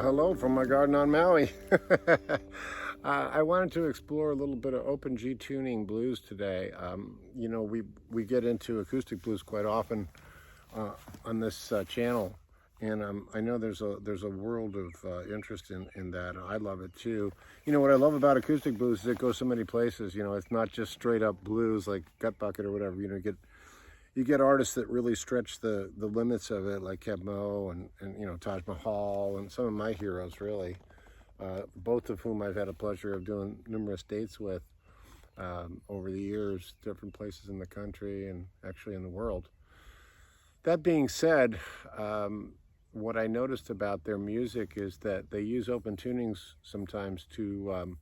Hello from my garden on Maui. I wanted to explore a little bit of open G tuning blues today. You know, we get into acoustic blues quite often on this channel, and I know there's a world of interest in that. I love it too. You know what I love about acoustic blues is it goes so many places. You know, it's not just straight up blues like Gut Bucket or whatever. You know, you get artists that really stretch the limits of it, like Mo and you know, Taj Mahal and some of my heroes, really, both of whom I've had a pleasure of doing numerous dates with over the years, different places in the country and actually in the world. That being said, what I noticed about their music is that they use open tunings sometimes to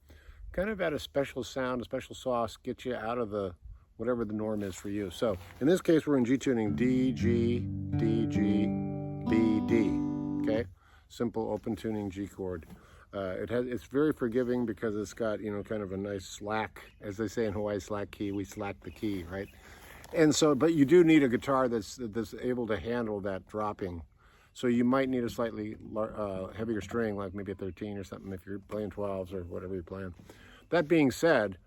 kind of add a special sound, a special sauce, get you out of the whatever the norm is for you. So in this case, we're in G tuning, D, G, D, G, B, D. Okay, simple open tuning G chord. It's very forgiving because it's got, you know, kind of a nice slack, as they say in Hawaii, slack key. We slack the key, right? And so, but you do need a guitar that's able to handle that dropping. So you might need a slightly heavier string, like maybe a 13 or something, if you're playing 12s or whatever you're playing. That being said,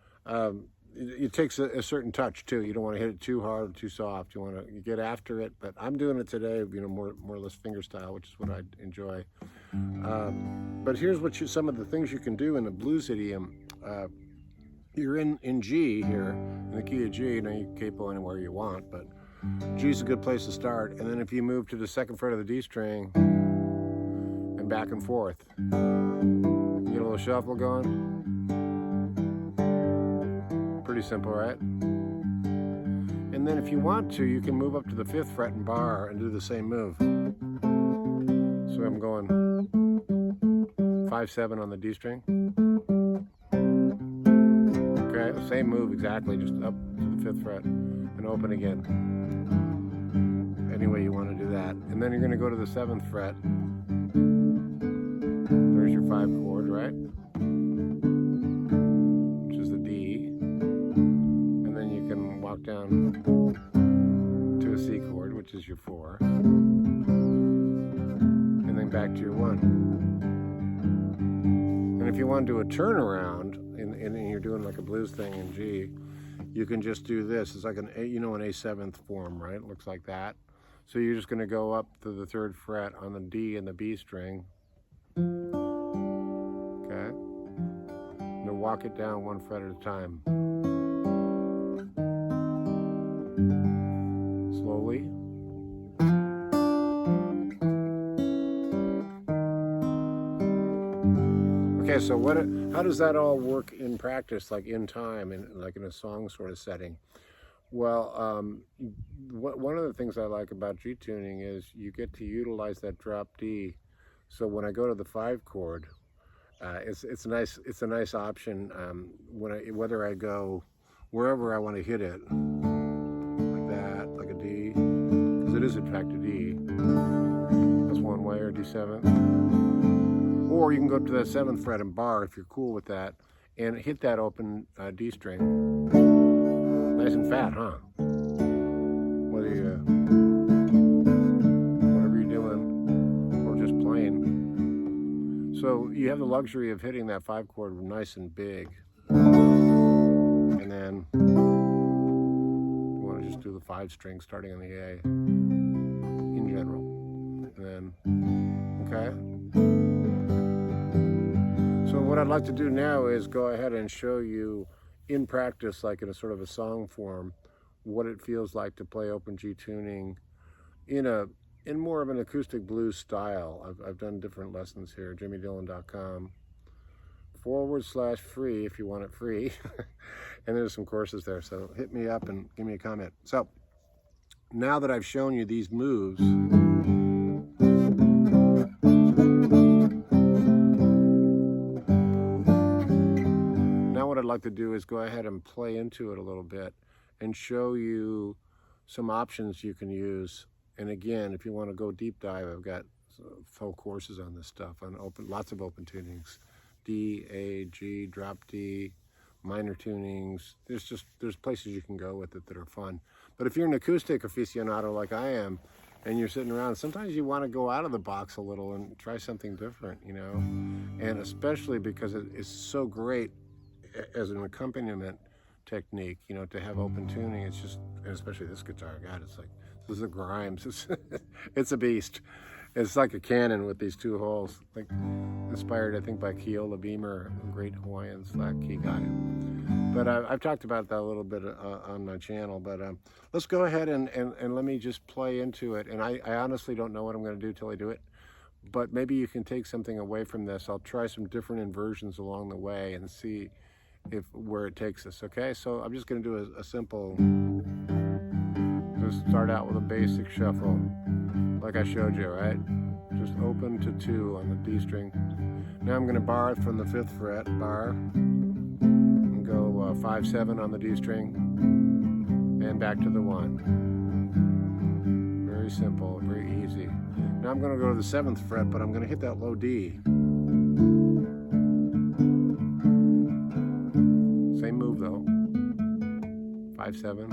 it takes a certain touch too. You don't want to hit it too hard, too soft. You want to get after it. But I'm doing it today, you know, more or less fingerstyle, which is what I enjoy. But here's some of the things you can do in the blues idiom. You're in G here, in the key of G. Now you can capo anywhere you want, but G's a good place to start. And then if you move to the second fret of the D string and back and forth, get a little shuffle going. Pretty simple, right? And then if you want to, you can move up to the 5th fret and bar and do the same move. So I'm going 5-7 on the D string. Okay, same move exactly, just up to the 5th fret and open again. Any way you want to do that. And then you're going to go to the 7th fret. There's your 5 chord, right? Which is the D. And then you can walk down to a C chord, which is your 4. And then back to your 1. And if you want to do a turnaround, and you're doing like a blues thing in G, you can just do this. It's like an A7th form, right? It looks like that. So you're just going to go up to the 3rd fret on the D and the B string. Okay. And then walk it down 1 fret at a time. Slowly. Okay, so how does that all work in practice, like in time, and like in a song sort of setting? Well, one of the things I like about G tuning is you get to utilize that drop D. So when I go to the 5 chord, it's a nice option whether I go wherever I want to hit it, like that, like a D, because it is in fact a D. That's one way, or D7. Or you can go to that 7th fret and bar if you're cool with that, and hit that open D string. Nice and fat, huh? Whatever you're doing, or just playing. So you have the luxury of hitting that 5 chord nice and big. And then you want to just do the 5 string starting on the A in general. And then, okay? So what I'd like to do now is go ahead and show you in practice, like in a sort of a song form, what it feels like to play open G tuning in more of an acoustic blues style. I've done different lessons here, jimmydillon.com/free if you want it free. And there's some courses there, so hit me up and give me a comment. So now that I've shown you these moves, what I'd like to do is go ahead and play into it a little bit and show you some options you can use. And again, if you want to go deep dive, I've got full courses on this stuff, on lots of open tunings, D, A, G, drop D, minor tunings. There's places you can go with it that are fun. But if you're an acoustic aficionado like I am, and you're sitting around, sometimes you want to go out of the box a little and try something different, you know, and especially because it is so great as an accompaniment technique, you know, to have open tuning. It's just, and especially this guitar, God, it's like, this is a Grimes. It's a beast. It's like a cannon with these two holes, like inspired, I think, by Keola Beamer, a great Hawaiian slack key guy. But I've talked about that a little bit on my channel. But let's go ahead and let me just play into it. And I honestly don't know what I'm going to do till I do it. But maybe you can take something away from this. I'll try some different inversions along the way and see where it takes us. Okay, so I'm just going to do a simple. Just start out with a basic shuffle, like I showed you, right? Just open to 2 on the D string. Now I'm going to bar it from the 5th fret, bar, and go 5/7 on the D string, and back to the 1. Very simple, very easy. Now I'm going to go to the 7th fret, but I'm going to hit that low D. Same move though. 5/7,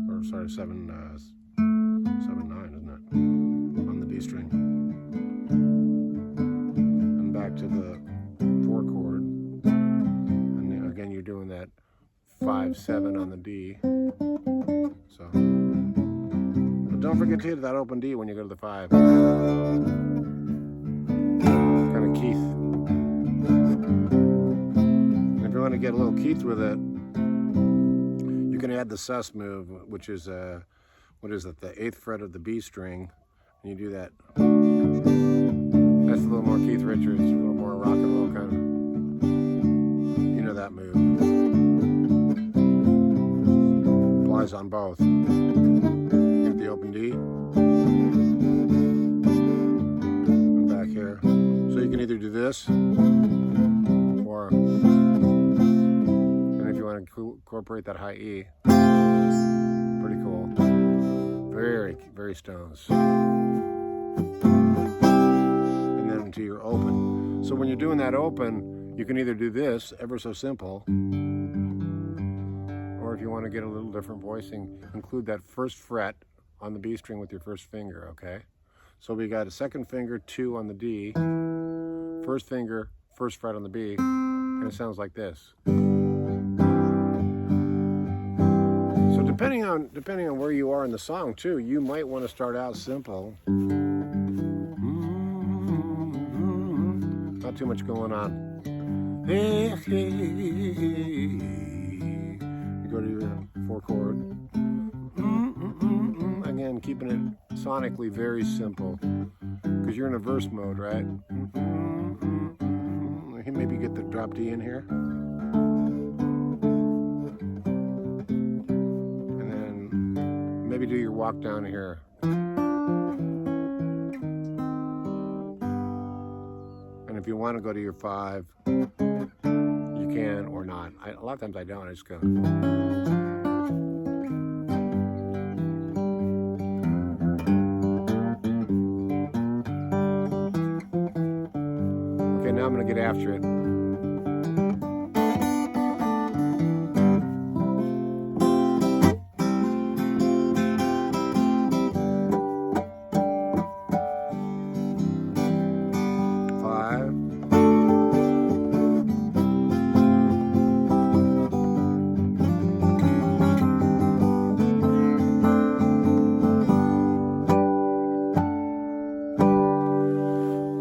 or sorry, 7/9, isn't it? On the D string. And back to the 4 chord. And then again, you're doing that 5/7 on the D. So, but don't forget to hit that open D when you go to the 5. Kind of Keith. And if you want to get a little Keith with it, you can add the sus move, which is what is it, the 8th fret of the B string, and you do that. That's a little more Keith Richards, a little more rock and roll kind of. You know that move. Applies on both. Get the open D. And back here. So you can either do this, or, and if you want to incorporate that high E, pretty cool. Very, very Stones. And then to your open. So when you're doing that open, you can either do this, ever so simple, or if you want to get a little different voicing, include that 1st fret on the B string with your 1st finger, okay? So we got a 2nd finger, 2 on the D, 1st finger, 1st fret on the B, and it sounds like this. So depending on where you are in the song too, you might want to start out simple. Not too much going on. You go to your 4 chord. Again, keeping it sonically very simple, because you're in a verse mode, right? Maybe get the drop D in here. Maybe do your walk down here. And if you want to go to your 5, you can or not. A lot of times I don't, I just go. Okay, now I'm going to get after it.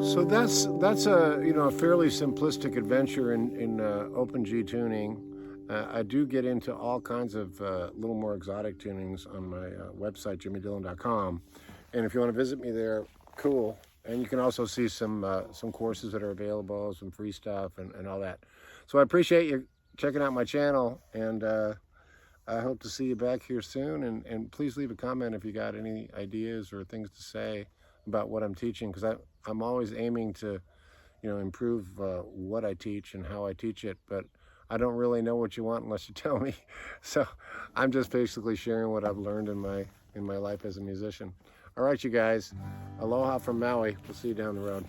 So that's a a fairly simplistic adventure in open G tuning. I do get into all kinds of little more exotic tunings on my website, jimmydillon.com, and if you want to visit me there, cool. And you can also see some courses that are available, some free stuff, and all that. So I appreciate you checking out my channel, and I hope to see you back here soon. And please leave a comment if you got any ideas or things to say about what I'm teaching, because I'm always aiming to improve what I teach and how I teach it, but I don't really know what you want unless you tell me. So I'm just basically sharing what I've learned in my life as a musician. All right, you guys, aloha from Maui. We'll see you down the road.